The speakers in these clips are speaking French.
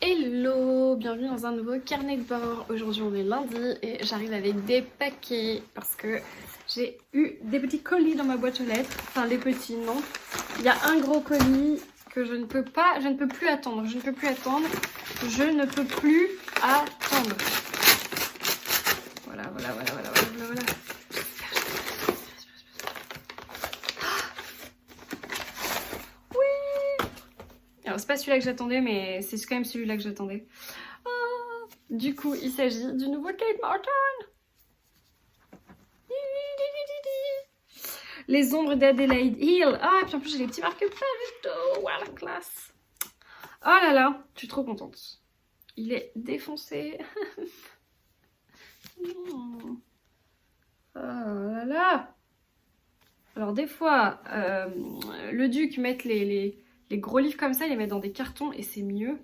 Hello, bienvenue dans un nouveau carnet de bord. Aujourd'hui on est lundi et j'arrive avec des paquets parce que j'ai eu des petits colis dans ma boîte aux lettres. Enfin des petits, non. Il y a un gros colis que je ne peux plus attendre. Je ne peux plus attendre. Voilà. Alors c'est pas celui-là que j'attendais, mais c'est quand même celui-là que j'attendais. Oh, du coup, il s'agit du nouveau Kate Morton. Les ombres d'Adelaide Hill. Ah, et puis en plus j'ai les petits marque-pages et tout. Wow, la classe. Oh là là, je suis trop contente. Il est défoncé. Oh là là. Alors des fois, le duc met les gros livres comme ça, il les met dans des cartons et c'est mieux.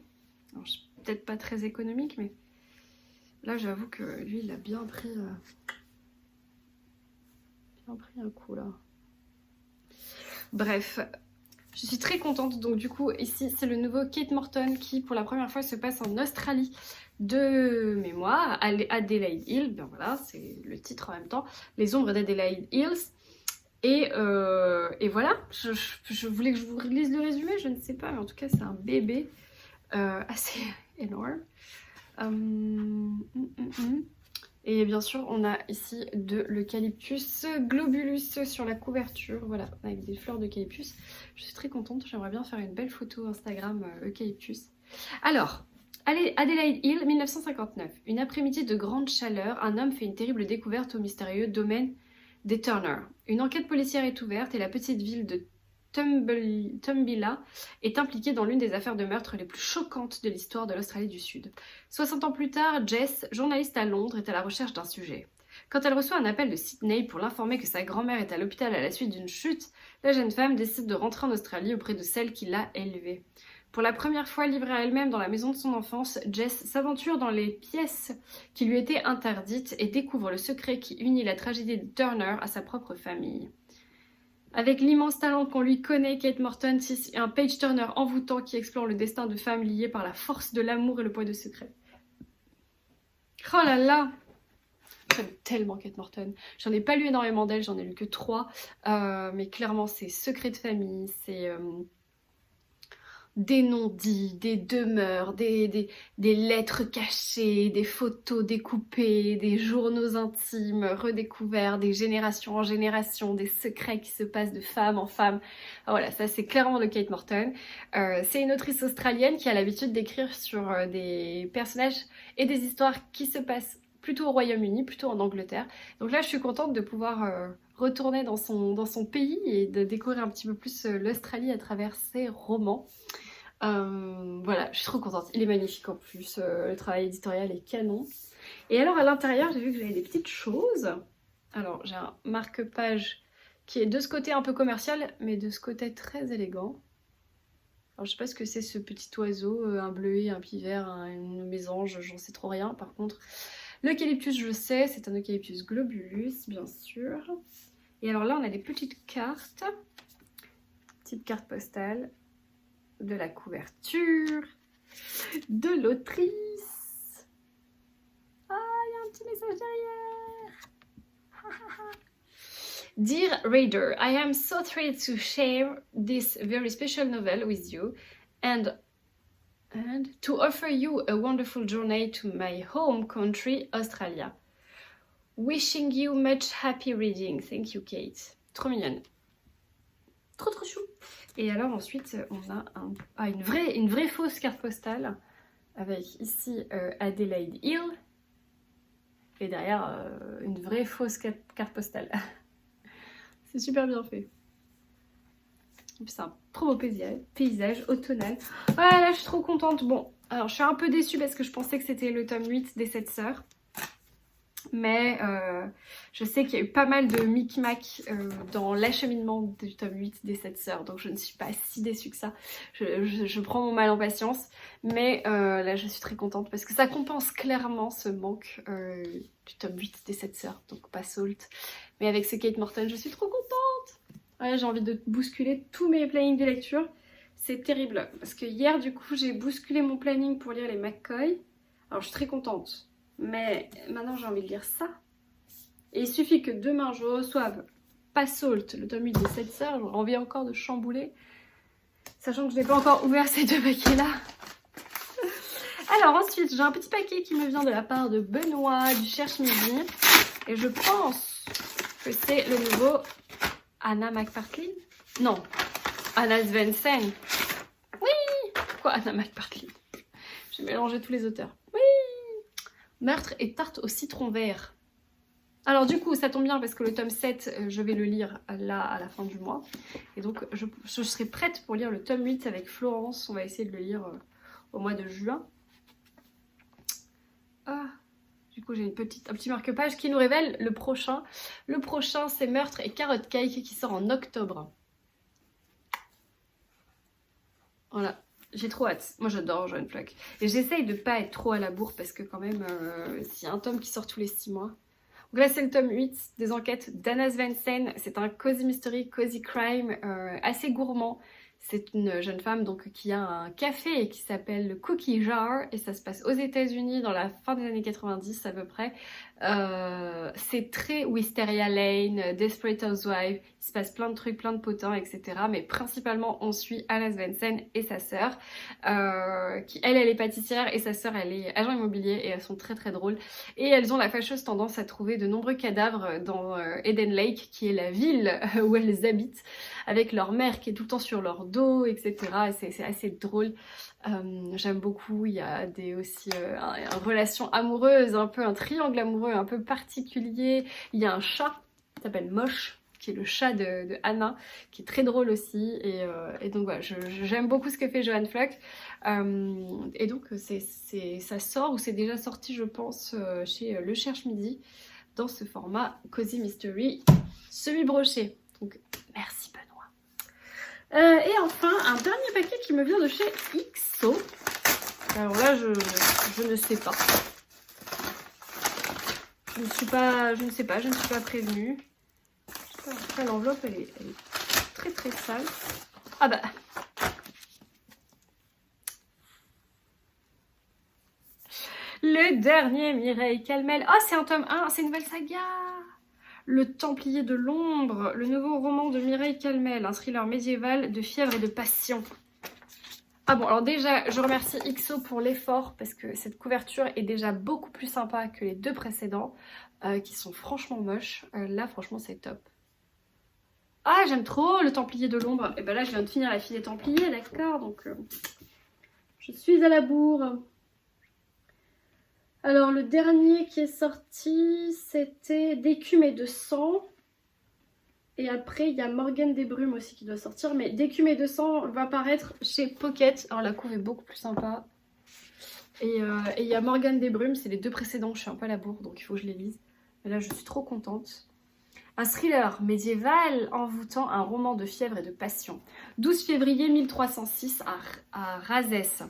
Alors, peut-être pas très économique, mais là j'avoue que lui il a bien pris un coup là. Bref, je suis très contente. Donc du coup ici c'est le nouveau Kate Morton qui pour la première fois se passe en Australie de mémoire, Adelaide Hill. Ben voilà, c'est le titre en même temps, Les ombres d'Adelaide Hills. Et voilà, je voulais que je vous lise le résumé, je ne sais pas, mais en tout cas c'est un bébé assez énorme. Et bien sûr on a ici de l'eucalyptus globulus sur la couverture, voilà, avec des fleurs d'eucalyptus. Je suis très contente, j'aimerais bien faire une belle photo Instagram eucalyptus. Alors, Adelaide Hill, 1959. Une après-midi de grande chaleur, un homme fait une terrible découverte au mystérieux domaine des Turner. Une enquête policière est ouverte et la petite ville de Tumbyla est impliquée dans l'une des affaires de meurtre les plus choquantes de l'histoire de l'Australie du Sud. 60 ans plus tard, Jess, journaliste à Londres, est à la recherche d'un sujet. Quand elle reçoit un appel de Sydney pour l'informer que sa grand-mère est à l'hôpital à la suite d'une chute, la jeune femme décide de rentrer en Australie auprès de celle qui l'a élevée. Pour la première fois livrée à elle-même dans la maison de son enfance, Jess s'aventure dans les pièces qui lui étaient interdites et découvre le secret qui unit la tragédie de Turner à sa propre famille. Avec l'immense talent qu'on lui connaît, Kate Morton est un page turner envoûtant qui explore le destin de femmes liées par la force de l'amour et le poids de secrets. Oh là là! J'aime tellement Kate Morton. J'en ai pas lu énormément d'elle, j'en ai lu que 3. Mais clairement, c'est secrets de famille, c'est des non-dits, des demeures, des lettres cachées, des photos découpées, des journaux intimes redécouverts, des générations en génération, des secrets qui se passent de femme en femme. Ah, voilà, ça c'est clairement de Kate Morton. C'est une autrice australienne qui a l'habitude d'écrire sur des personnages et des histoires qui se passent plutôt au Royaume-Uni, plutôt en Angleterre. Donc là je suis contente de pouvoir retourner dans son pays et de découvrir un petit peu plus l'Australie à travers ses romans. Voilà, je suis trop contente. Il est magnifique en plus, le travail éditorial est canon. Et alors à l'intérieur, j'ai vu que j'avais des petites choses. Alors j'ai un marque-page qui est de ce côté un peu commercial, mais de ce côté très élégant. Alors je sais pas ce que c'est ce petit oiseau, un bleuet, un pivert, une mésange, j'en sais trop rien. Par contre, l'eucalyptus je sais, c'est un eucalyptus globulus bien sûr. Et alors là on a des petites cartes postales, de la couverture, de l'autrice. Ah, il y a un petit message derrière. Dear reader, I am so thrilled to share this very special novel with you and to offer you a wonderful journey to my home country, Australia. Wishing you much happy reading. Thank you, Kate. Trop mignonne. Trop chou. Et alors ensuite on a une vraie fausse carte postale avec ici Adelaide Hill et derrière une vraie fausse carte postale. C'est super bien fait. C'est un trop beau paysage automnal. Voilà, là je suis trop contente. Bon, alors je suis un peu déçue parce que je pensais que c'était le tome 8 des 7 sœurs. Mais je sais qu'il y a eu pas mal de micmac dans l'acheminement du tome 8 des 7 sœurs, donc je ne suis pas si déçue que ça. Je prends mon mal en patience, mais là je suis très contente parce que ça compense clairement ce manque du tome 8 des 7 sœurs, donc pas Salt. Mais avec ce Kate Morton, je suis trop contente. Ouais, j'ai envie de bousculer tous mes plannings de lecture. C'est terrible, parce que hier du coup j'ai bousculé mon planning pour lire les McCoy. Alors je suis très contente. Mais maintenant j'ai envie de lire ça. Et il suffit que demain je reçoive pas Salt, le tome 8 des 7 sœurs, j'aurai envie encore de chambouler. Sachant que je n'ai pas encore ouvert ces deux paquets là. Alors ensuite j'ai un petit paquet qui me vient de la part de Benoît du Cherche Midi. Et je pense que c'est le nouveau Anna McPartlin. Non, Anna Svensson. Oui. Pourquoi Anna McPartlin? J'ai mélangé tous les auteurs. Meurtre et tarte au citron vert. Alors du coup ça tombe bien parce que le tome 7 je vais le lire là à la fin du mois. Et donc je serai prête pour lire le tome 8 avec Florence. On va essayer de le lire au mois de juin. Ah, du coup j'ai un petit marque-page qui nous révèle le prochain. Le prochain c'est Meurtre et Carrot Cake qui sort en octobre. Voilà. J'ai trop hâte. Moi j'adore Joanne Flock. Et j'essaye de pas être trop à la bourre parce que quand même, s'il y a un tome qui sort tous les 6 mois. Donc là c'est le tome 8 des enquêtes d'Anna Svensson. C'est un cozy mystery, cozy crime assez gourmand. C'est une jeune femme donc qui a un café qui s'appelle le Cookie Jar et ça se passe aux États-Unis dans la fin des années 90 à peu près. C'est très Wisteria Lane, Desperate Housewives, il se passe plein de trucs, plein de potins, etc. Mais principalement on suit Anna Svensson et sa sœur, qui elle est pâtissière et sa sœur elle est agent immobilier et elles sont très très drôles. Et elles ont la fâcheuse tendance à trouver de nombreux cadavres dans Eden Lake, qui est la ville où elles habitent, avec leur mère qui est tout le temps sur leur dos, etc. Et c'est assez drôle. J'aime beaucoup, il y a aussi une relation amoureuse, un peu un triangle amoureux un peu particulier. Il y a un chat qui s'appelle Moche, qui est le chat de Anna, qui est très drôle aussi. Et donc voilà, j'aime beaucoup ce que fait Joanne Flock. Et donc ça sort, ou c'est déjà sorti je pense, chez Le Cherche Midi, dans ce format Cozy Mystery semi-broché. Donc merci Benoît. Et enfin, un dernier paquet qui me vient de chez XO. Alors là, je ne sais pas. Je ne sais pas prévenue. Après, l'enveloppe, elle est très très sale. Ah bah. Le dernier Mireille Calmel. Oh, c'est un tome 1, c'est une nouvelle saga. Le Templier de l'Ombre, le nouveau roman de Mireille Calmel, un thriller médiéval de fièvre et de passion. Ah bon, alors déjà, je remercie XO pour l'effort parce que cette couverture est déjà beaucoup plus sympa que les deux précédents, qui sont franchement moches. Là, franchement, c'est top. Ah, j'aime trop le Templier de l'Ombre. Et ben là, je viens de finir La Fille des Templiers, d'accord, donc je suis à la bourre. Alors, le dernier qui est sorti, c'était D'écume et de sang. Et après, il y a Morgane des Brumes aussi qui doit sortir. Mais D'écume et de sang va paraître chez Pocket. Alors, la couve est beaucoup plus sympa. Et il y a Morgane des Brumes. C'est les deux précédents. Je suis un peu à la bourre, donc il faut que je les lise. Mais là, je suis trop contente. Un thriller médiéval envoûtant un roman de fièvre et de passion. 12 février 1306 à Razès.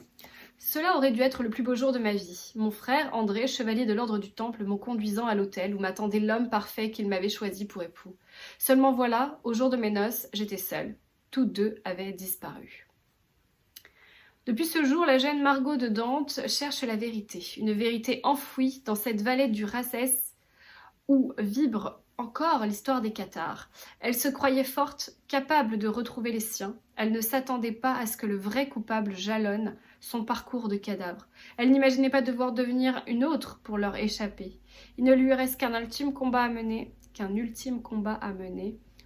Cela aurait dû être le plus beau jour de ma vie. Mon frère, André, chevalier de l'ordre du Temple, me conduisant à l'hôtel où m'attendait l'homme parfait qu'il m'avait choisi pour époux. Seulement voilà, au jour de mes noces, j'étais seule. Toutes deux avaient disparu. Depuis ce jour, la jeune Margot de Dante cherche la vérité. Une vérité enfouie dans cette vallée du Razès où vibre encore l'histoire des Cathares. Elle se croyait forte, capable de retrouver les siens. Elle ne s'attendait pas à ce que le vrai coupable jalonne son parcours de cadavre. Elle n'imaginait pas devoir devenir une autre pour leur échapper. Il ne lui reste qu'un ultime combat à mener,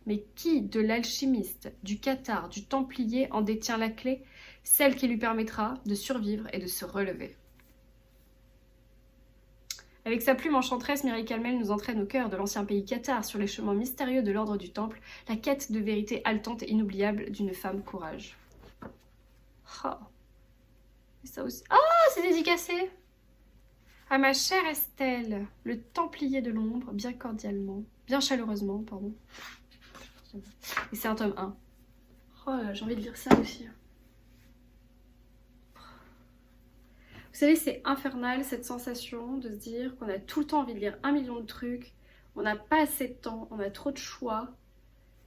Mais qui de l'alchimiste, du cathare, du templier en détient la clé, celle qui lui permettra de survivre et de se relever? Avec sa plume enchanteresse, Mireille Calmel nous entraîne au cœur de l'ancien pays cathare, sur les chemins mystérieux de l'ordre du Temple, la quête de vérité haletante et inoubliable d'une femme courage. Oh. Et ça aussi. Ah, c'est dédicacé. À ma chère Estelle, le Templier de l'ombre, bien cordialement, bien chaleureusement, pardon. Et c'est un tome 1. Oh là, j'ai envie de lire ça aussi. Vous savez, c'est infernal cette sensation de se dire qu'on a tout le temps envie de lire 1 million de trucs, on n'a pas assez de temps, on a trop de choix.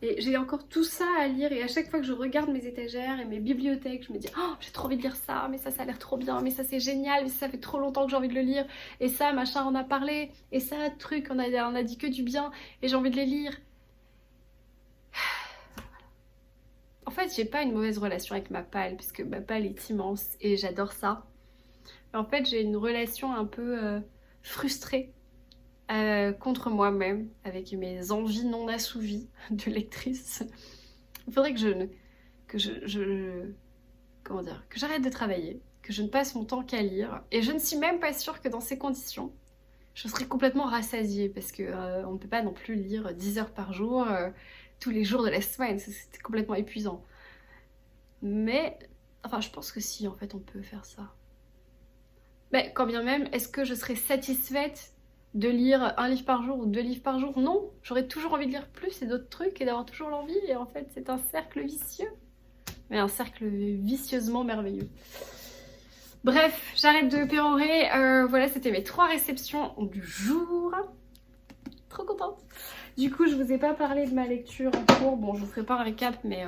Et j'ai encore tout ça à lire et à chaque fois que je regarde mes étagères et mes bibliothèques, je me dis oh j'ai trop envie de lire ça, mais ça a l'air trop bien, mais ça c'est génial, mais ça fait trop longtemps que j'ai envie de le lire, et ça machin on a parlé, et ça truc on a dit que du bien, et j'ai envie de les lire. En fait j'ai pas une mauvaise relation avec ma palle, puisque ma palle est immense et j'adore ça. Mais en fait j'ai une relation un peu frustrée contre moi-même, avec mes envies non assouvies de lectrice. Il faudrait que comment dire, que j'arrête de travailler, que je ne passe mon temps qu'à lire. Et je ne suis même pas sûre que dans ces conditions, je serais complètement rassasiée, parce que on ne peut pas non plus lire 10 heures par jour, tous les jours de la semaine, c'est complètement épuisant. Mais, enfin je pense que si, en fait on peut faire ça. Mais quand bien même, est-ce que je serais satisfaite de lire 1 livre par jour ou 2 livres par jour? Non, j'aurais toujours envie de lire plus et d'autres trucs et d'avoir toujours l'envie, et en fait c'est un cercle vicieux, mais un cercle vicieusement merveilleux. Bref, j'arrête de pérorer, voilà c'était mes 3 réceptions du jour. Trop contente. Du coup je vous ai pas parlé de ma lecture en cours, bon je vous ferai pas un récap, mais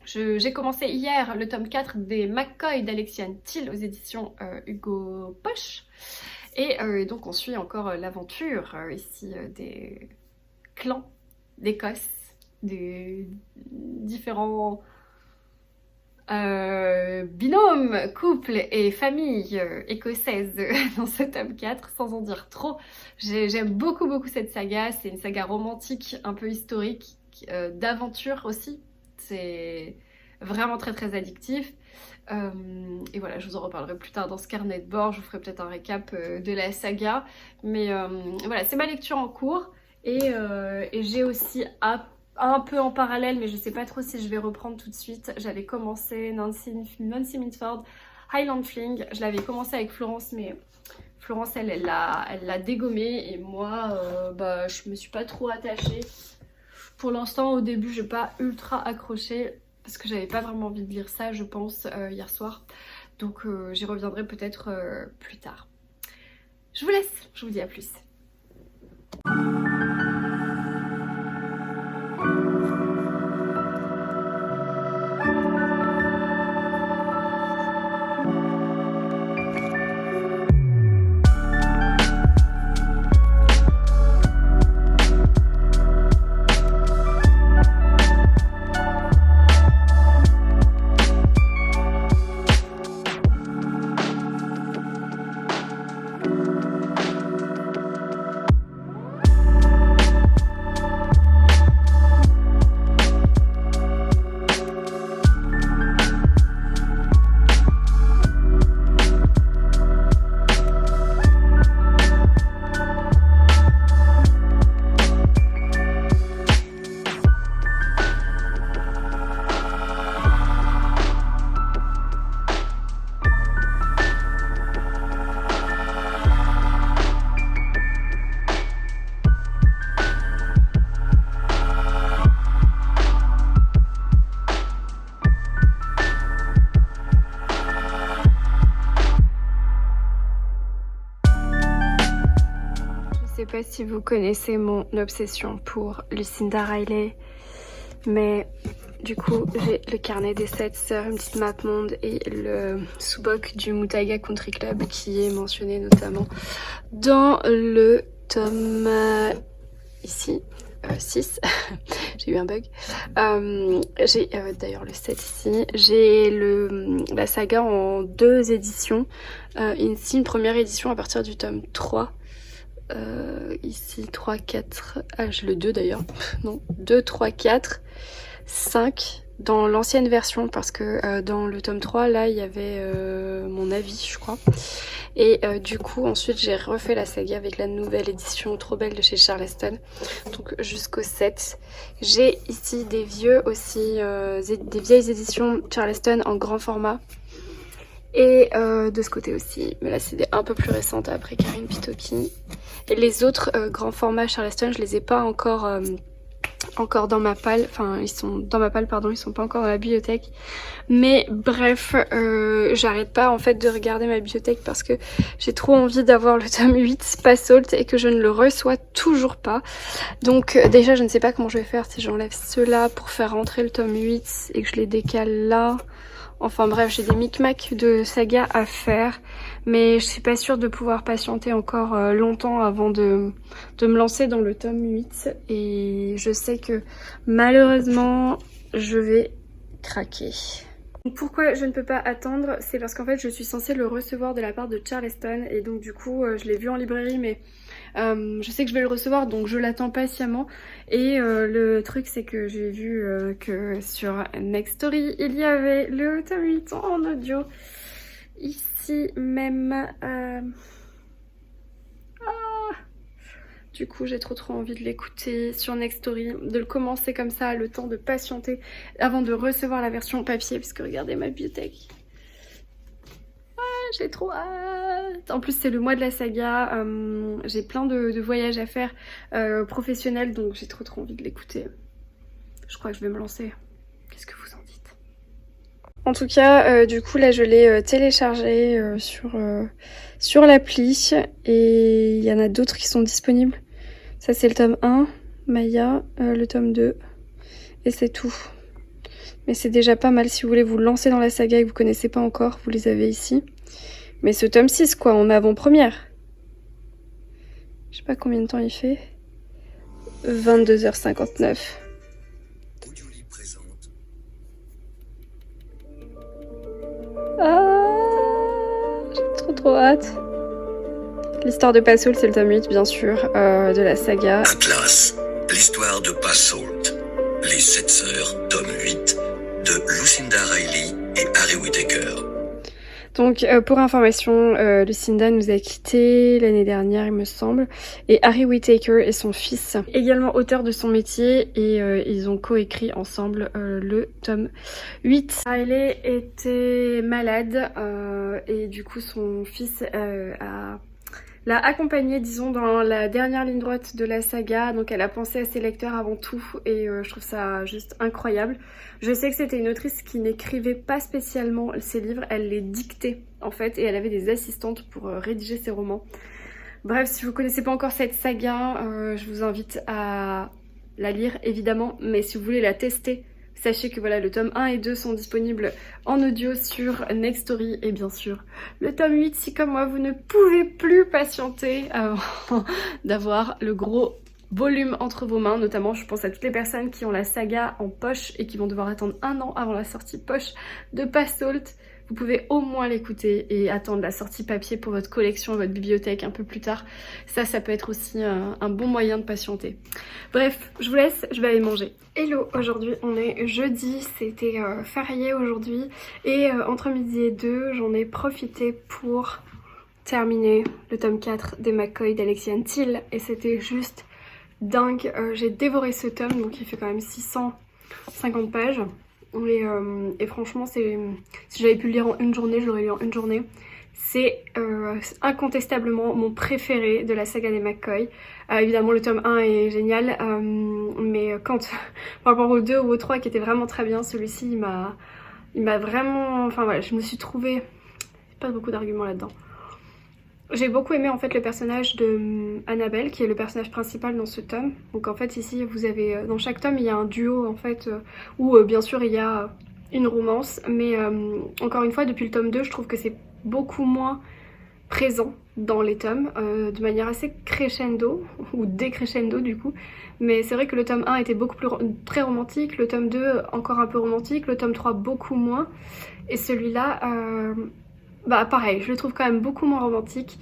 j'ai commencé hier le tome 4 des McCoy d'Alexiane Thiel aux éditions Hugo Poche. Et donc on suit encore l'aventure ici des clans d'Écosse, des différents binômes, couples et familles écossaises dans ce tome 4, sans en dire trop. J'aime beaucoup cette saga, c'est une saga romantique, un peu historique, d'aventure aussi. C'est vraiment très addictif. Et voilà, je vous en reparlerai plus tard dans ce carnet de bord, je vous ferai peut-être un récap de la saga. Mais voilà, c'est ma lecture en cours. Et j'ai aussi un peu en parallèle, mais je sais pas trop si je vais reprendre tout de suite. J'avais commencé Nancy Mitford, Highland Fling. Je l'avais commencé avec Florence, mais Florence elle l'a dégommé. Et moi, bah, je me suis pas trop attachée. Pour l'instant, au début, j'ai pas ultra accroché, parce que j'avais pas vraiment envie de lire ça, je pense, hier soir. Donc j'y reviendrai peut-être plus tard. Je vous laisse, je vous dis à plus. Je sais pas si vous connaissez mon obsession pour Lucinda Riley, mais du coup j'ai le carnet des 7 sœurs, une petite map monde et le sous-boc du Mutaga Country Club qui est mentionné notamment dans le tome ici 6. J'ai eu un bug. J'ai d'ailleurs le 7 ici. J'ai la saga en 2 éditions. Ici une première édition à partir du tome 3. Ici 3, 4, j'ai le 2 d'ailleurs, non, 2, 3, 4, 5 dans l'ancienne version, parce que dans le tome 3 là il y avait mon avis je crois, et du coup ensuite j'ai refait la saga avec la nouvelle édition trop belle de chez Charleston, donc jusqu'au 7. J'ai ici des vieux aussi, des vieilles éditions Charleston en grand format, Et de ce côté aussi, mais là c'est des un peu plus récentes après Karine Pitoki. Et les autres grands formats Charleston, je les ai pas encore dans ma palle, enfin ils sont dans ma palle pardon, ils sont pas encore dans la bibliothèque. Mais bref, j'arrête pas en fait de regarder ma bibliothèque parce que j'ai trop envie d'avoir le tome 8 Passault et que je ne le reçois toujours pas. Donc déjà je ne sais pas comment je vais faire si j'enlève ceux-là pour faire rentrer le tome 8 et que je les décale là. Enfin bref, j'ai des micmacs de saga à faire, mais je suis pas sûre de pouvoir patienter encore longtemps avant de me lancer dans le tome 8. Et je sais que malheureusement, je vais craquer. Pourquoi je ne peux pas attendre? C'est parce qu'en fait je suis censée le recevoir de la part de Charleston et donc du coup je l'ai vu en librairie mais je sais que je vais le recevoir donc je l'attends patiemment. Et le truc c'est que j'ai vu que sur Next Story il y avait le tome 8 en audio ici même. Du coup j'ai trop envie de l'écouter sur Next Story, de le commencer comme ça, le temps de patienter avant de recevoir la version papier, parce que regardez ma bibliothèque. Ouais, j'ai trop hâte. En plus c'est le mois de la saga, j'ai plein de voyages à faire professionnels, donc j'ai trop envie de l'écouter. Je crois que je vais me lancer. Qu'est-ce que vous en dites? En tout cas, du coup là je l'ai téléchargé sur l'appli et il y en a d'autres qui sont disponibles. Ça c'est le tome 1, Maya, le tome 2 et c'est tout. Mais c'est déjà pas mal si vous voulez vous lancer dans la saga et que vous connaissez pas encore, vous les avez ici. Mais ce tome 6 quoi, en avant-première. Je sais pas combien de temps il fait. 22h59. Ah, j'ai trop hâte. L'histoire de Passault, c'est le tome 8, bien sûr, de la saga. Atlas, l'histoire de Passault. Les 7 sœurs, tome 8, de Lucinda Riley et Harry Whittaker. Donc, pour information, Lucinda nous a quittés l'année dernière, il me semble. Et Harry Whittaker est son fils, également auteur de son métier. Et ils ont coécrit ensemble le tome 8. Riley était malade et du coup, son fils l'a accompagnée, disons, dans la dernière ligne droite de la saga. Donc elle a pensé à ses lecteurs avant tout et je trouve ça juste incroyable. Je sais que c'était une autrice qui n'écrivait pas spécialement ses livres, elle les dictait en fait et elle avait des assistantes pour rédiger ses romans. Bref, si vous connaissez pas encore cette saga, je vous invite à la lire évidemment, mais si vous voulez la tester, sachez que voilà, le tome 1 et 2 sont disponibles en audio sur Next Story et bien sûr le tome 8 si comme moi vous ne pouvez plus patienter avant d'avoir le gros volume entre vos mains. Notamment je pense à toutes les personnes qui ont la saga en poche et qui vont devoir attendre 1 an avant la sortie poche de Passault. Vous pouvez au moins l'écouter et attendre la sortie papier pour votre collection, votre bibliothèque un peu plus tard. Ça peut être aussi un bon moyen de patienter. Bref, je vous laisse, je vais aller manger. Hello, aujourd'hui on est jeudi, c'était férié aujourd'hui. Et entre midi et 2, j'en ai profité pour terminer le tome 4 des McCoy d'Alexiane Thiel. Et c'était juste dingue, j'ai dévoré ce tome, donc il fait quand même 650 pages. Et franchement, si j'avais pu le lire en une journée, je l'aurais lu en une journée. C'est incontestablement mon préféré de la saga des McCoy. Évidemment, le tome 1 est génial, mais quand par rapport au 2 ou au 3 qui était vraiment très bien, celui-ci il m'a vraiment... Enfin voilà, je me suis trouvée... Pas beaucoup d'arguments là-dedans. J'ai beaucoup aimé en fait le personnage de Annabelle qui est le personnage principal dans ce tome. Donc en fait ici vous avez, dans chaque tome il y a un duo en fait où bien sûr il y a une romance. Mais encore une fois depuis le tome 2 je trouve que c'est beaucoup moins présent dans les tomes de manière assez crescendo ou décrescendo du coup. Mais c'est vrai que le tome 1 était beaucoup plus très romantique, le tome 2 encore un peu romantique, le tome 3 beaucoup moins. Et celui-là... bah pareil, je le trouve quand même beaucoup moins romantique.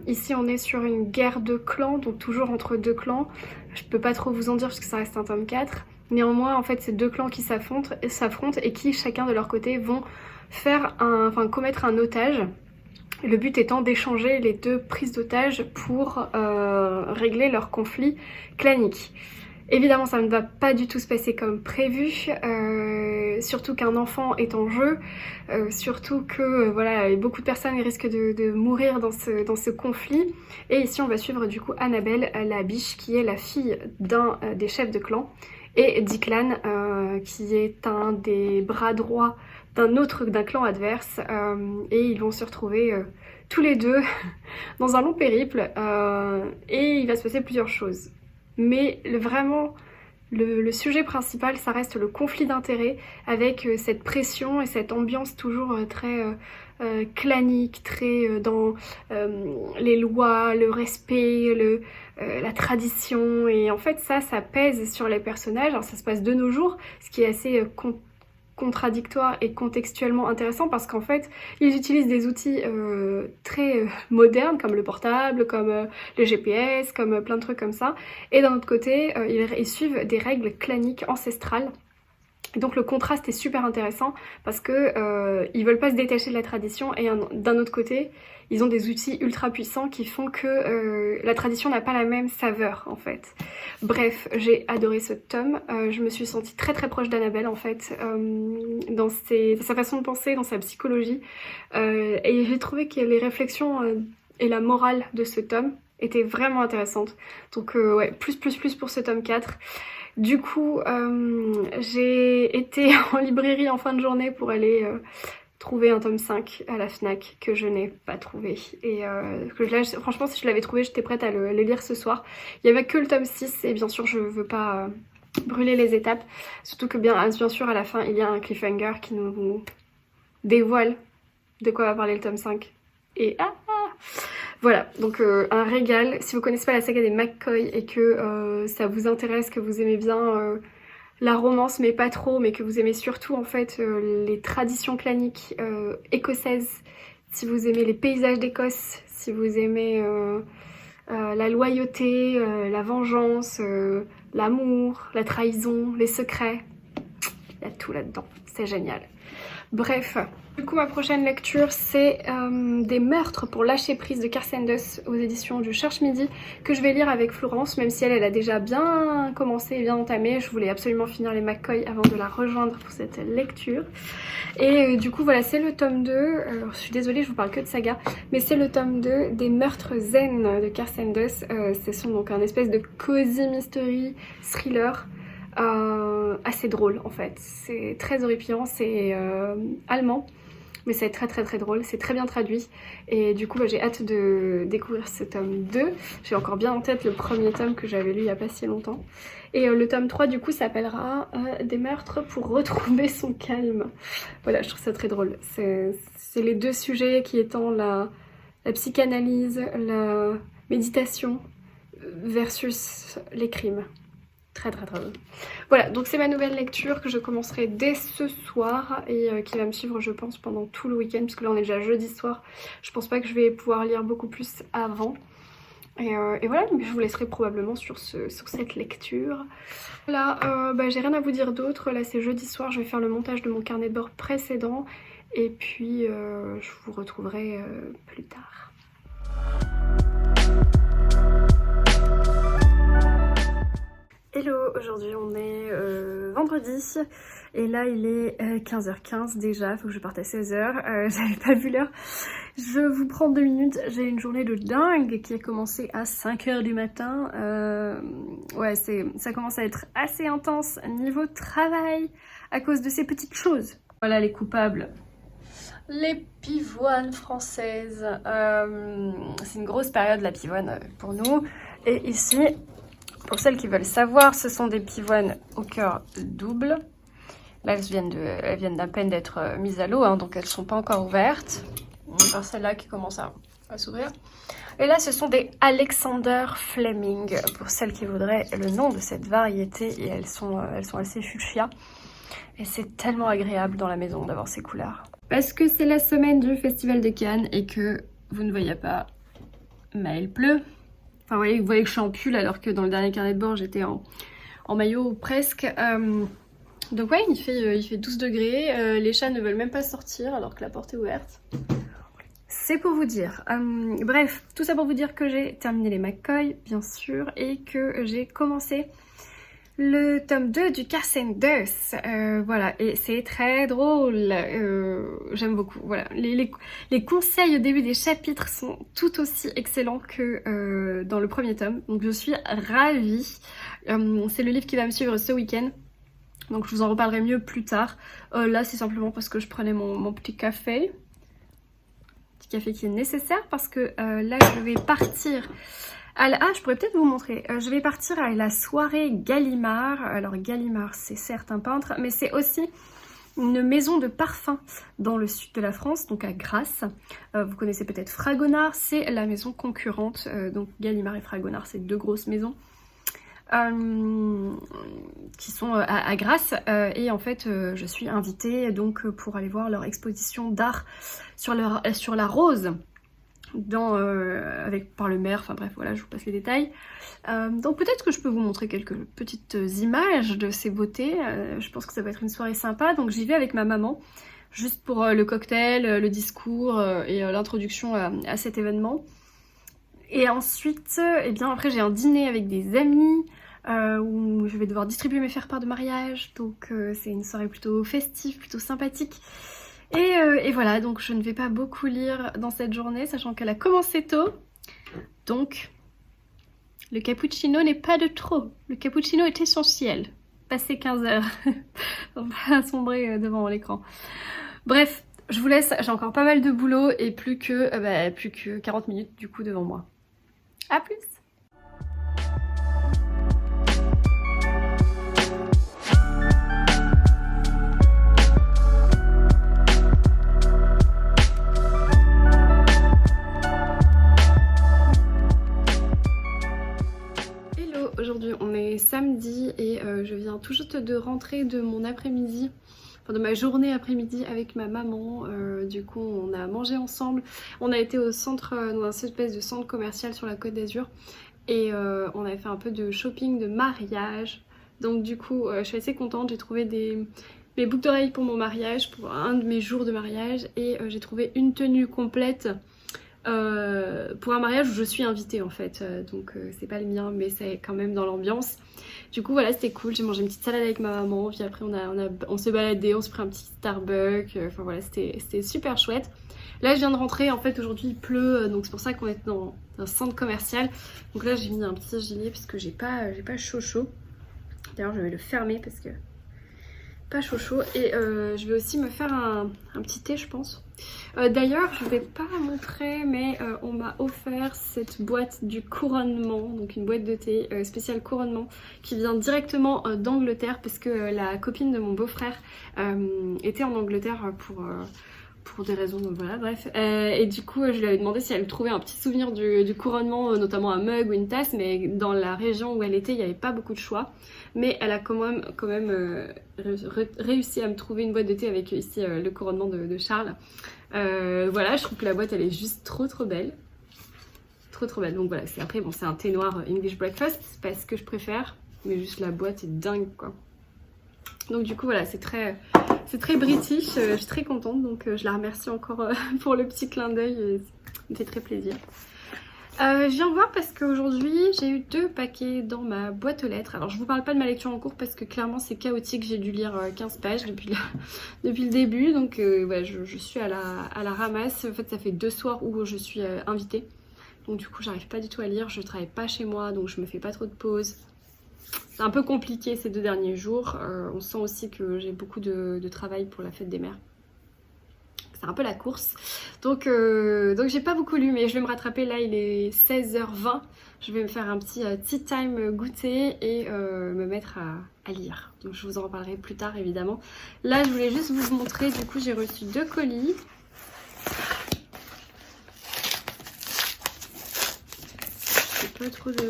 Ici on est sur une guerre de clans, donc toujours entre deux clans. Je peux pas trop vous en dire parce que ça reste un tome 4. Néanmoins en fait c'est deux clans qui s'affrontent et qui chacun de leur côté vont commettre un otage. Le but étant d'échanger les deux prises d'otages pour régler leur conflit clanique. Évidemment ça ne va pas du tout se passer comme prévu, surtout qu'un enfant est en jeu, surtout que voilà, beaucoup de personnes risquent de mourir dans ce conflit. Et ici on va suivre du coup Annabelle, la biche, qui est la fille d'un des chefs de clan, et Declan, qui est un des bras droits d'un clan adverse, et ils vont se retrouver tous les deux dans un long périple, et il va se passer plusieurs choses. Mais vraiment, le sujet principal, ça reste le conflit d'intérêts, avec cette pression et cette ambiance toujours très clanique, très dans les lois, le respect, la tradition. Et en fait ça pèse sur les personnages. Alors ça se passe de nos jours, ce qui est assez contradictoire et contextuellement intéressant, parce qu'en fait ils utilisent des outils très modernes comme le portable, comme le GPS, comme plein de trucs comme ça, et d'un autre côté ils suivent des règles claniques ancestrales. Et donc le contraste est super intéressant parce que ils veulent pas se détacher de la tradition, et d'un autre côté ils ont des outils ultra puissants qui font que la tradition n'a pas la même saveur en fait. Bref, j'ai adoré ce tome, je me suis sentie très très proche d'Annabelle en fait, dans sa façon de penser, dans sa psychologie, et j'ai trouvé que les réflexions et la morale de ce tome étaient vraiment intéressantes. Donc ouais, plus pour ce tome 4. Du coup, j'ai été en librairie en fin de journée pour aller trouver un tome 5 à la Fnac que je n'ai pas trouvé. Et franchement, si je l'avais trouvé, j'étais prête à le lire ce soir. Il n'y avait que le tome 6 et bien sûr, je veux pas brûler les étapes. Surtout que bien sûr, à la fin, il y a un cliffhanger qui nous dévoile de quoi va parler le tome 5. Et voilà, donc un régal. Si vous connaissez pas la saga des McCoy et que ça vous intéresse, que vous aimez bien la romance mais pas trop, mais que vous aimez surtout en fait les traditions claniques écossaises, si vous aimez les paysages d'Écosse, si vous aimez la loyauté, la vengeance, l'amour, la trahison, les secrets, il y a tout là-dedans, c'est génial. Bref, du coup ma prochaine lecture c'est Des meurtres pour lâcher prise de Carsendus aux éditions du Cherche Midi, que je vais lire avec Florence, même si elle a déjà bien commencé et bien entamé. Je voulais absolument finir les McCoy avant de la rejoindre pour cette lecture. Et du coup voilà, c'est le tome 2, alors je suis désolée je vous parle que de saga, mais c'est le tome 2 des meurtres zen de Carsendus. Ce sont donc un espèce de cozy mystery thriller assez drôle en fait, c'est très horripilant, c'est allemand mais c'est très drôle, c'est très bien traduit, et du coup bah, j'ai hâte de découvrir ce tome 2. J'ai encore bien en tête le premier tome que j'avais lu il y a pas si longtemps, et le tome 3 du coup s'appellera Des meurtres pour retrouver son calme. Voilà, je trouve ça très drôle, c'est les deux sujets qui étant la psychanalyse, la méditation versus les crimes. Très drôle. Voilà, donc c'est ma nouvelle lecture que je commencerai dès ce soir et qui va me suivre je pense pendant tout le week-end, puisque là on est déjà jeudi soir. Je pense pas que je vais pouvoir lire beaucoup plus avant. Et voilà, donc je vous laisserai probablement sur cette lecture. Là, j'ai rien à vous dire d'autre. Là c'est jeudi soir, je vais faire le montage de mon carnet de bord précédent. Et puis je vous retrouverai plus tard. Hello, aujourd'hui on est vendredi et là il est 15h15 déjà, faut que je parte à 16h, j'avais pas vu l'heure. Je vous prends 2 minutes, j'ai une journée de dingue qui a commencé à 5h du matin. Ouais, ça commence à être assez intense niveau travail à cause de ces petites choses. Voilà les coupables. Les pivoines françaises, c'est une grosse période la pivoine pour nous, et ici... Pour celles qui veulent savoir, ce sont des pivoines au cœur double. Là, elles viennent d'à peine d'être mises à l'eau, hein, donc elles ne sont pas encore ouvertes. Par celle-là qui commence à s'ouvrir. Et là, ce sont des Alexander Fleming, pour celles qui voudraient le nom de cette variété. Et elles sont assez fuchsia. Et c'est tellement agréable dans la maison d'avoir ces couleurs. Parce que c'est la semaine du Festival de Cannes et que vous ne voyez pas, mais il pleut. Enfin, vous voyez que je suis en pull alors que dans le dernier carnet de bord j'étais en maillot presque. Donc ouais, il fait 12 degrés, les chats ne veulent même pas sortir alors que la porte est ouverte. C'est pour vous dire. Bref, tout ça pour vous dire que j'ai terminé les McCoy, bien sûr, et que j'ai commencé le tome 2 du Cassanders. Voilà, et c'est très drôle. J'aime beaucoup. Voilà, les conseils au début des chapitres sont tout aussi excellents que dans le premier tome. Donc je suis ravie. C'est le livre qui va me suivre ce week-end. Donc je vous en reparlerai mieux plus tard. Là c'est simplement parce que je prenais mon petit café. Petit café qui est nécessaire parce que là je vais partir... je pourrais peut-être vous montrer. Je vais partir à la soirée Gallimard. Alors Gallimard, c'est certes un peintre, mais c'est aussi une maison de parfum dans le sud de la France, donc à Grasse. Vous connaissez peut-être Fragonard, c'est la maison concurrente. Donc Gallimard et Fragonard, c'est deux grosses maisons qui sont à Grasse. Et en fait, je suis invitée donc pour aller voir leur exposition d'art sur la rose. Par le maire, enfin bref, voilà, je vous passe les détails. Donc peut-être que je peux vous montrer quelques petites images de ces beautés. Je pense que ça va être une soirée sympa. Donc j'y vais avec ma maman, juste pour le cocktail, le discours et l'introduction à cet événement. Et ensuite, eh bien après j'ai un dîner avec des amis où je vais devoir distribuer mes faire-part de mariage. Donc c'est une soirée plutôt festive, plutôt sympathique. Et voilà, donc je ne vais pas beaucoup lire dans cette journée, sachant qu'elle a commencé tôt. Donc, le cappuccino n'est pas de trop. Le cappuccino est essentiel. Passé 15 heures. On va sombrer devant l'écran. Bref, je vous laisse, j'ai encore pas mal de boulot et plus que 40 minutes du coup devant moi. A plus! Aujourd'hui on est samedi et je viens tout juste de rentrer de mon après-midi, enfin de ma journée après-midi avec ma maman. Du coup on a mangé ensemble, on a été au centre, dans un espèce de centre commercial sur la Côte d'Azur et on avait fait un peu de shopping de mariage. Donc du coup je suis assez contente, j'ai trouvé mes boucles d'oreilles pour mon mariage, pour un de mes jours de mariage et j'ai trouvé une tenue complète pour un mariage où je suis invitée en fait, donc c'est pas le mien mais c'est quand même dans l'ambiance. Du coup voilà, c'était cool, j'ai mangé une petite salade avec ma maman, puis après on s'est baladé, on s'est pris un petit Starbucks, enfin voilà, c'était super chouette. Là je viens de rentrer, en fait aujourd'hui il pleut, donc c'est pour ça qu'on est dans un centre commercial. Donc là j'ai mis un petit gilet parce que j'ai pas chaud. D'ailleurs je vais le fermer parce que pas chaud et je vais aussi me faire un petit thé je pense. D'ailleurs je vais pas montrer mais on m'a offert cette boîte du couronnement, donc une boîte de thé spéciale couronnement qui vient directement d'Angleterre parce que la copine de mon beau-frère était en Angleterre pour des raisons, donc voilà, bref. Et du coup, je lui avais demandé si elle trouvait un petit souvenir du couronnement, notamment un mug ou une tasse, mais dans la région où elle était, il n'y avait pas beaucoup de choix. Mais elle a quand même réussi à me trouver une boîte de thé avec ici le couronnement de Charles. Voilà, je trouve que la boîte, elle est juste trop belle. Trop belle. Donc voilà, après, bon, c'est un thé noir English Breakfast, c'est pas ce que je préfère, mais juste la boîte est dingue, quoi. Donc du coup, voilà, c'est très british, je suis très contente, donc je la remercie encore pour le petit clin d'œil, ça me fait très plaisir. Je viens voir parce qu'aujourd'hui j'ai eu 2 paquets dans ma boîte aux lettres. Alors je vous parle pas de ma lecture en cours parce que clairement c'est chaotique, j'ai dû lire 15 pages depuis le début, donc ouais, je suis à la ramasse. En fait ça fait 2 soirs où je suis invitée, donc du coup j'arrive pas du tout à lire, je travaille pas chez moi donc je me fais pas trop de pauses. C'est un peu compliqué ces 2 derniers jours, on sent aussi que j'ai beaucoup de travail pour la fête des mères. C'est un peu la course, donc j'ai pas beaucoup lu mais je vais me rattraper. Là il est 16h20, je vais me faire un petit tea time goûter et me mettre à lire, donc je vous en reparlerai plus tard évidemment. Là je voulais juste vous montrer, du coup j'ai reçu 2 colis. Je sais pas trop de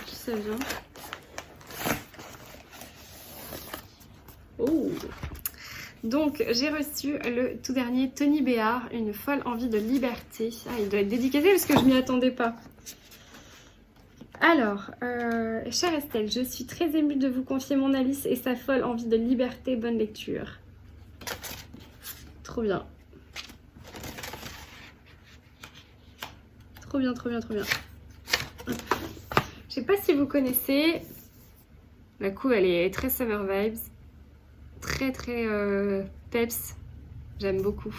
qui ça vient. Oh! Donc j'ai reçu le tout dernier Tony Béard, Une folle envie de liberté. Ah, il doit être dédicacé parce que je m'y attendais pas. Alors, chère Estelle, je suis très émue de vous confier mon Alice et sa folle envie de liberté. Bonne lecture. Trop bien. Trop bien. sais pas si vous connaissez. La couve, elle est très summer vibes. Très peps. J'aime beaucoup.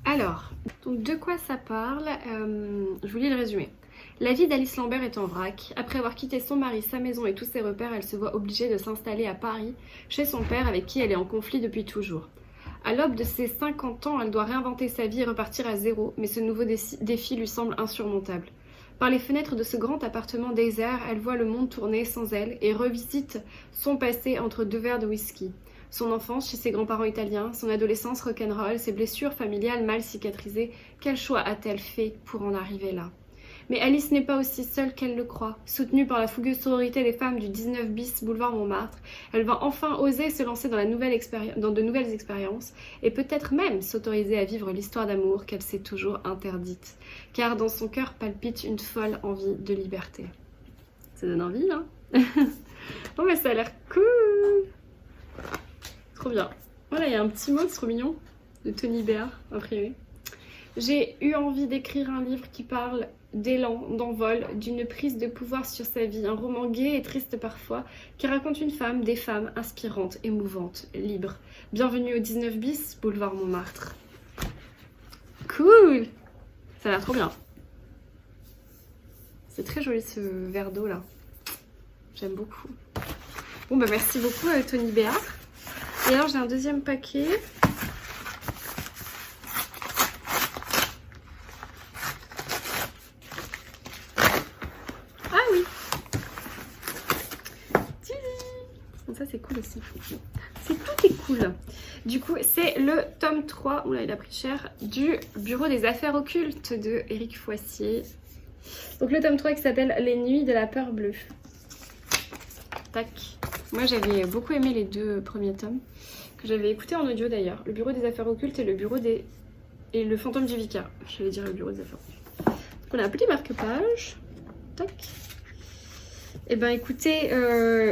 Alors, donc de quoi ça parle? Je vous lis le résumé. La vie d'Alice Lambert est en vrac. Après avoir quitté son mari, sa maison et tous ses repères, elle se voit obligée de s'installer à Paris, chez son père avec qui elle est en conflit depuis toujours. À l'aube de ses 50 ans, elle doit réinventer sa vie et repartir à zéro, mais ce nouveau défi lui semble insurmontable. Par les fenêtres de ce grand appartement désert, elle voit le monde tourner sans elle et revisite son passé entre 2 verres de whisky. Son enfance chez ses grands-parents italiens, son adolescence rock'n'roll, ses blessures familiales mal cicatrisées, quel choix a-t-elle fait pour en arriver là? Mais Alice n'est pas aussi seule qu'elle le croit. Soutenue par la fougueuse sororité des femmes du 19 bis boulevard Montmartre, elle va enfin oser se lancer dans de nouvelles expériences et peut-être même s'autoriser à vivre l'histoire d'amour qu'elle s'est toujours interdite. Car dans son cœur palpite une folle envie de liberté. Ça donne envie, hein? Bon, mais ça a l'air cool! Trop bien. Voilà, il y a un petit mot trop mignon de Tony Béard imprimé. J'ai eu envie d'écrire un livre qui parle d'élan, d'envol, d'une prise de pouvoir sur sa vie, un roman gai et triste parfois, qui raconte une femme, des femmes inspirantes, émouvantes, libres. Bienvenue au 19 bis, boulevard Montmartre. Cool! Ça a l'air trop bien. C'est très joli ce verre d'eau là. J'aime beaucoup. Bon bah merci beaucoup Tony Béard. Et alors j'ai un deuxième paquet. Ah oui. Bon, ça c'est cool aussi. C'est tout est cool. Du coup c'est le tome 3, oula il a pris cher, du Bureau des affaires occultes de Éric Foissier. Donc le tome 3 qui s'appelle Les nuits de la peur bleue. Tac. Moi j'avais beaucoup aimé les 2 premiers tomes, que j'avais écouté en audio d'ailleurs. Le Bureau des affaires occultes et et le fantôme du vicaire. J'allais dire le Bureau des affaires occultes. Donc on a un petit marque-page. Tac. Et ben écoutez,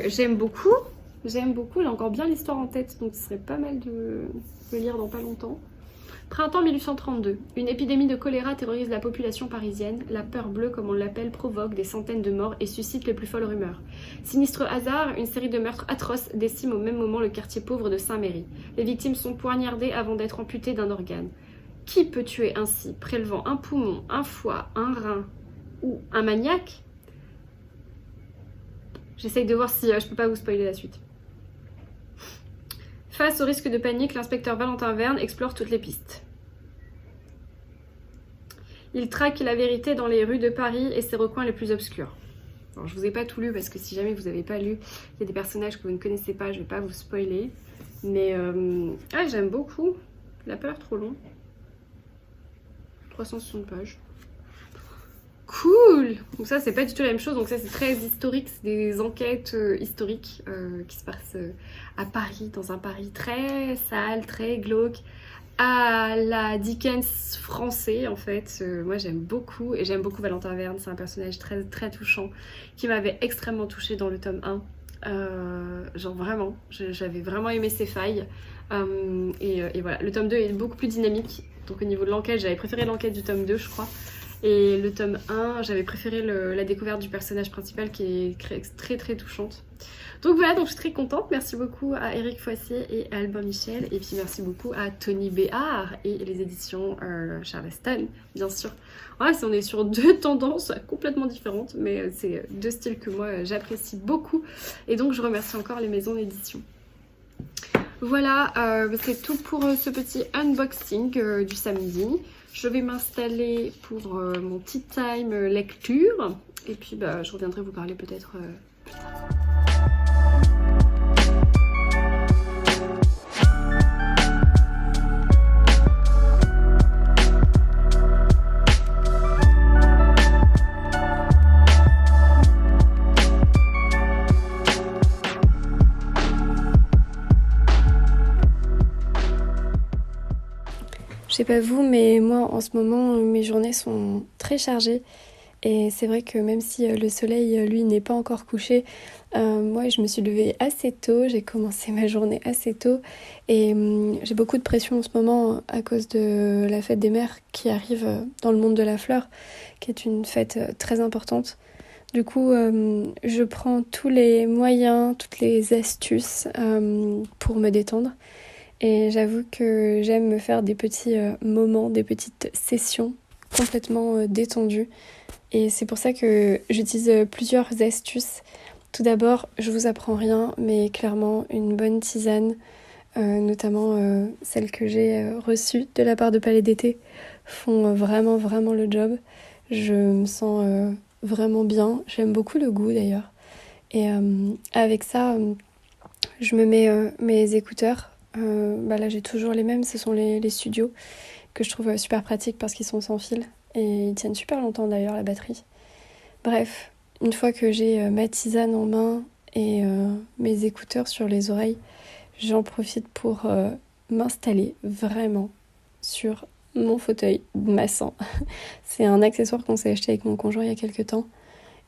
j'aime beaucoup. J'aime beaucoup, j'ai encore bien l'histoire en tête, donc ce serait pas mal de le lire dans pas longtemps. Printemps 1832. Une épidémie de choléra terrorise la population parisienne. La peur bleue, comme on l'appelle, provoque des centaines de morts et suscite les plus folles rumeurs. Sinistre hasard, une série de meurtres atroces décime au même moment le quartier pauvre de Saint-Méry. Les victimes sont poignardées avant d'être amputées d'un organe. Qui peut tuer ainsi, prélevant un poumon, un foie, un rein ou un maniaque? J'essaye de voir si je peux pas vous spoiler la suite. Face au risque de panique, l'inspecteur Valentin Verne explore toutes les pistes. Il traque la vérité dans les rues de Paris et ses recoins les plus obscurs. Alors, je vous ai pas tout lu parce que si jamais vous n'avez pas lu, il y a des personnages que vous ne connaissez pas, je vais pas vous spoiler. Mais j'aime beaucoup. Il a pas l'air trop long. 360 pages. Cool! Donc ça c'est pas du tout la même chose, donc ça c'est très historique, c'est des enquêtes historiques qui se passent à Paris, dans un Paris très sale, très glauque, à la Dickens français en fait. Moi j'aime beaucoup, et j'aime beaucoup Valentin Verne, c'est un personnage très très touchant, qui m'avait extrêmement touchée dans le tome 1. Genre vraiment, j'avais vraiment aimé ses failles, et voilà, le tome 2 est beaucoup plus dynamique, donc au niveau de l'enquête, j'avais préféré l'enquête du tome 2 je crois. Et le tome 1, j'avais préféré la découverte du personnage principal qui est très très touchante. Donc voilà, donc je suis très contente. Merci beaucoup à Éric Foissier et à Albin Michel. Et puis merci beaucoup à Tony Béard et les éditions Charleston, bien sûr. Voilà, on est sur 2 tendances complètement différentes, mais c'est 2 styles que moi j'apprécie beaucoup. Et donc je remercie encore les maisons d'édition. Voilà, c'est tout pour ce petit unboxing du samedi. Je vais m'installer pour mon tea time lecture. Et puis je reviendrai vous parler peut-être plus tard. Je sais pas vous, mais moi en ce moment mes journées sont très chargées Et c'est vrai que même si le soleil, lui, n'est pas encore couché, moi, je me suis levée assez tôt, j'ai commencé ma journée assez tôt. Et j'ai beaucoup de pression en ce moment à cause de la fête des mères qui arrive dans le monde de la fleur, qui est une fête très importante. Du coup, je prends tous les moyens, toutes les astuces pour me détendre. Et j'avoue que j'aime me faire des petits moments, des petites sessions complètement détendues. Et c'est pour ça que j'utilise plusieurs astuces. Tout d'abord, je vous apprends rien, mais clairement une bonne tisane, notamment celle que j'ai reçue de la part de Palais d'été, font vraiment le job. Je me sens vraiment bien. J'aime beaucoup le goût d'ailleurs. Et avec ça, je me mets mes écouteurs. Là, j'ai toujours les mêmes, ce sont les studios que je trouve super pratiques parce qu'ils sont sans fil. Et ils tiennent super longtemps d'ailleurs, la batterie. Bref, une fois que j'ai ma tisane en main et mes écouteurs sur les oreilles, j'en profite pour m'installer vraiment sur mon fauteuil massant. C'est un accessoire qu'on s'est acheté avec mon conjoint il y a quelques temps.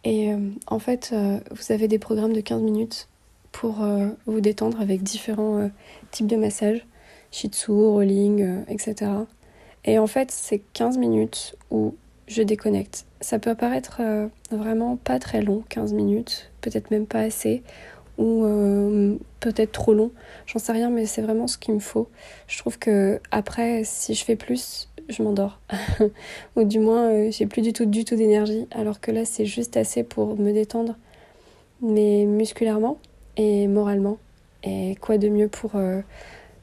Et en fait, vous avez des programmes de 15 minutes pour vous détendre avec différents types de massages, shiatsu, rolling, etc. Et en fait, c'est 15 minutes où je déconnecte. Ça peut apparaître vraiment pas très long, 15 minutes, peut-être même pas assez, ou peut-être trop long, j'en sais rien, mais c'est vraiment ce qu'il me faut. Je trouve que après, si je fais plus, je m'endors. Ou du moins, j'ai plus du tout d'énergie, alors que là, c'est juste assez pour me détendre, mais musculairement et moralement. Et quoi de mieux pour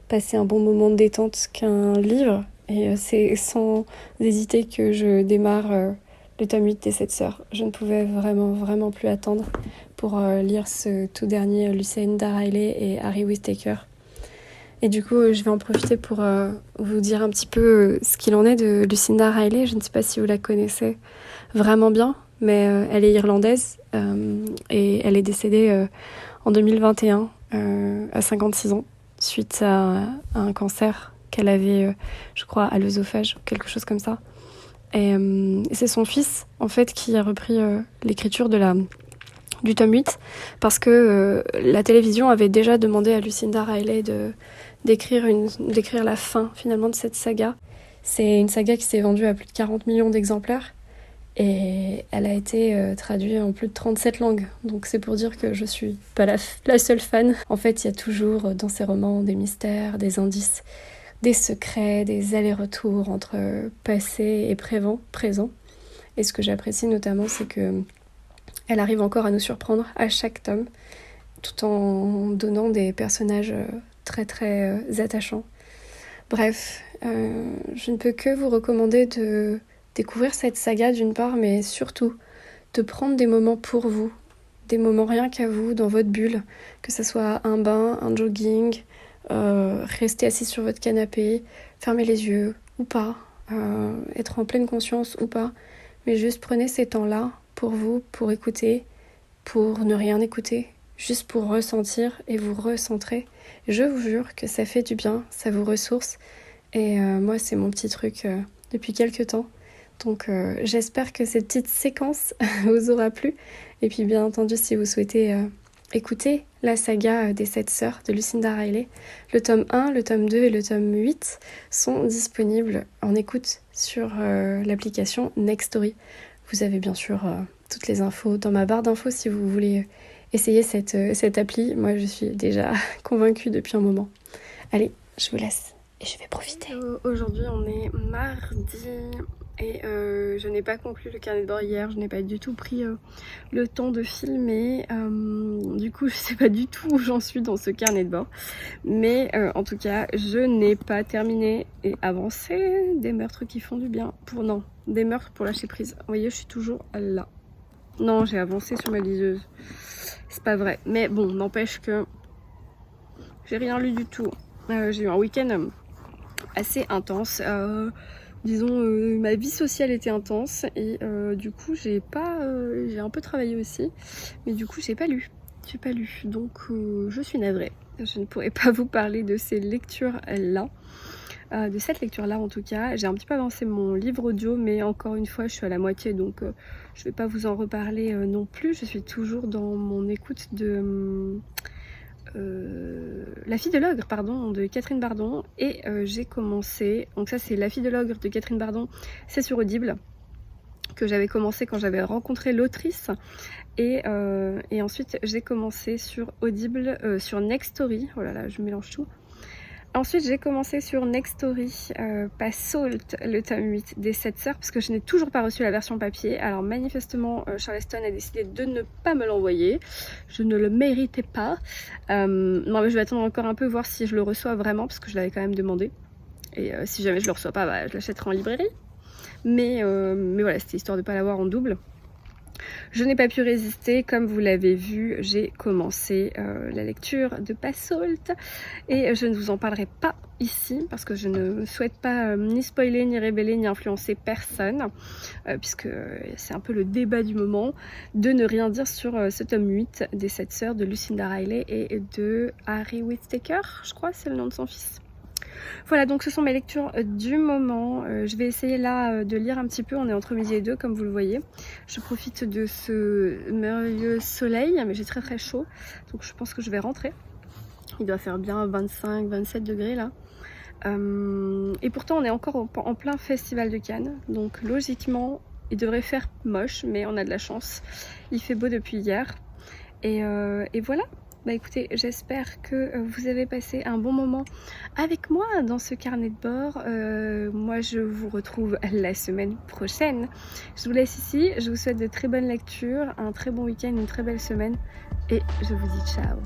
passer un bon moment de détente qu'un livre. Et c'est sans hésiter que je démarre le tome 8 des 7 sœurs. Je ne pouvais vraiment plus attendre pour lire ce tout dernier Lucinda Riley et Harry Whittaker. Et du coup, je vais en profiter pour vous dire un petit peu ce qu'il en est de Lucinda Riley. Je ne sais pas si vous la connaissez vraiment bien, mais elle est irlandaise et elle est décédée en 2021 à 56 ans suite à un cancer qu'elle avait, je crois, à l'œsophage ou quelque chose comme ça. Et c'est son fils, en fait, qui a repris l'écriture du tome 8 parce que la télévision avait déjà demandé à Lucinda Riley d'écrire la fin, finalement, de cette saga. C'est une saga qui s'est vendue à plus de 40 millions d'exemplaires et elle a été traduite en plus de 37 langues. Donc c'est pour dire que je suis pas la seule fan. En fait, il y a toujours dans ces romans des mystères, des indices, des secrets, des allers-retours entre passé et présent. Et ce que j'apprécie notamment, c'est que elle arrive encore à nous surprendre à chaque tome, tout en donnant des personnages très attachants. Bref, je ne peux que vous recommander de découvrir cette saga d'une part, mais surtout de prendre des moments pour vous, des moments rien qu'à vous, dans votre bulle, que ce soit un bain, un jogging, rester assis sur votre canapé, fermer les yeux ou pas, être en pleine conscience ou pas, mais juste prenez ces temps-là pour vous, pour écouter, pour ne rien écouter, juste pour ressentir et vous recentrer. Je vous jure que ça fait du bien, ça vous ressource et moi c'est mon petit truc depuis quelques temps. Donc j'espère que cette petite séquence vous aura plu. Et puis bien entendu, si vous souhaitez écouter la saga des 7 sœurs de Lucinda Riley, le tome 1, le tome 2 et le tome 8 sont disponibles en écoute sur l'application Nextory. Vous avez bien sûr toutes les infos dans ma barre d'infos si vous voulez essayer cette appli. Moi, je suis déjà convaincue depuis un moment. Allez, je vous laisse et je vais profiter. Aujourd'hui, on est mardi et je n'ai pas conclu le carnet de bord hier. Je n'ai pas du tout pris le temps de filmer. Du coup, je sais pas du tout où j'en suis dans ce carnet de bord. Mais en tout cas, je n'ai pas terminé et avancé des meurtres qui font du bien. Des meurtres pour lâcher prise. Vous voyez, je suis toujours là. Non, j'ai avancé sur ma liseuse. C'est pas vrai. Mais bon, n'empêche que j'ai rien lu du tout. J'ai eu un week-end assez intense. Disons, ma vie sociale était intense et du coup, j'ai un peu travaillé aussi. Mais du coup, j'ai pas lu. Donc, je suis navrée. Je ne pourrais pas vous parler de ces lectures-là. de cette lecture-là en tout cas. J'ai un petit peu avancé mon livre audio, mais encore une fois, je suis à la moitié, donc je vais pas vous en reparler non plus. Je suis toujours dans mon écoute de La fille de l'ogre, pardon, de Catherine Bardon, et j'ai commencé, donc ça c'est La fille de l'ogre de Catherine Bardon, c'est sur Audible, que j'avais commencé quand j'avais rencontré l'autrice, et ensuite j'ai commencé sur Audible, sur Nextory, oh là là je mélange tout. Ensuite j'ai commencé sur Nextory, Passault, le tome 8 des 7 sœurs, parce que je n'ai toujours pas reçu la version papier. Alors manifestement Charleston a décidé de ne pas me l'envoyer, je ne le méritais pas. Non mais je vais attendre encore un peu, voir si je le reçois vraiment, parce que je l'avais quand même demandé. Et si jamais je le reçois pas, bah, je l'achèterai en librairie. Mais voilà, c'était histoire de ne pas l'avoir en double. Je n'ai pas pu résister, comme vous l'avez vu, j'ai commencé la lecture de Passault et je ne vous en parlerai pas ici parce que je ne souhaite pas ni spoiler, ni révéler, ni influencer personne, puisque c'est un peu le débat du moment, de ne rien dire sur ce tome 8 des 7 sœurs de Lucinda Riley et de Harry Whittaker, je crois c'est le nom de son fils. Voilà, donc ce sont mes lectures du moment. Je vais essayer là de lire un petit peu, on est entre midi et 2 comme vous le voyez. Je profite de ce merveilleux soleil, mais j'ai très très chaud, donc je pense que je vais rentrer. Il doit faire bien 25-27 degrés là. Et pourtant on est encore en plein festival de Cannes, donc logiquement il devrait faire moche, mais on a de la chance. Il fait beau depuis hier. Et voilà. Bah écoutez, j'espère que vous avez passé un bon moment avec moi dans ce carnet de bord. Moi je vous retrouve la semaine prochaine. Je vous laisse ici, je vous souhaite de très bonnes lectures, un très bon week-end, une très belle semaine et je vous dis ciao.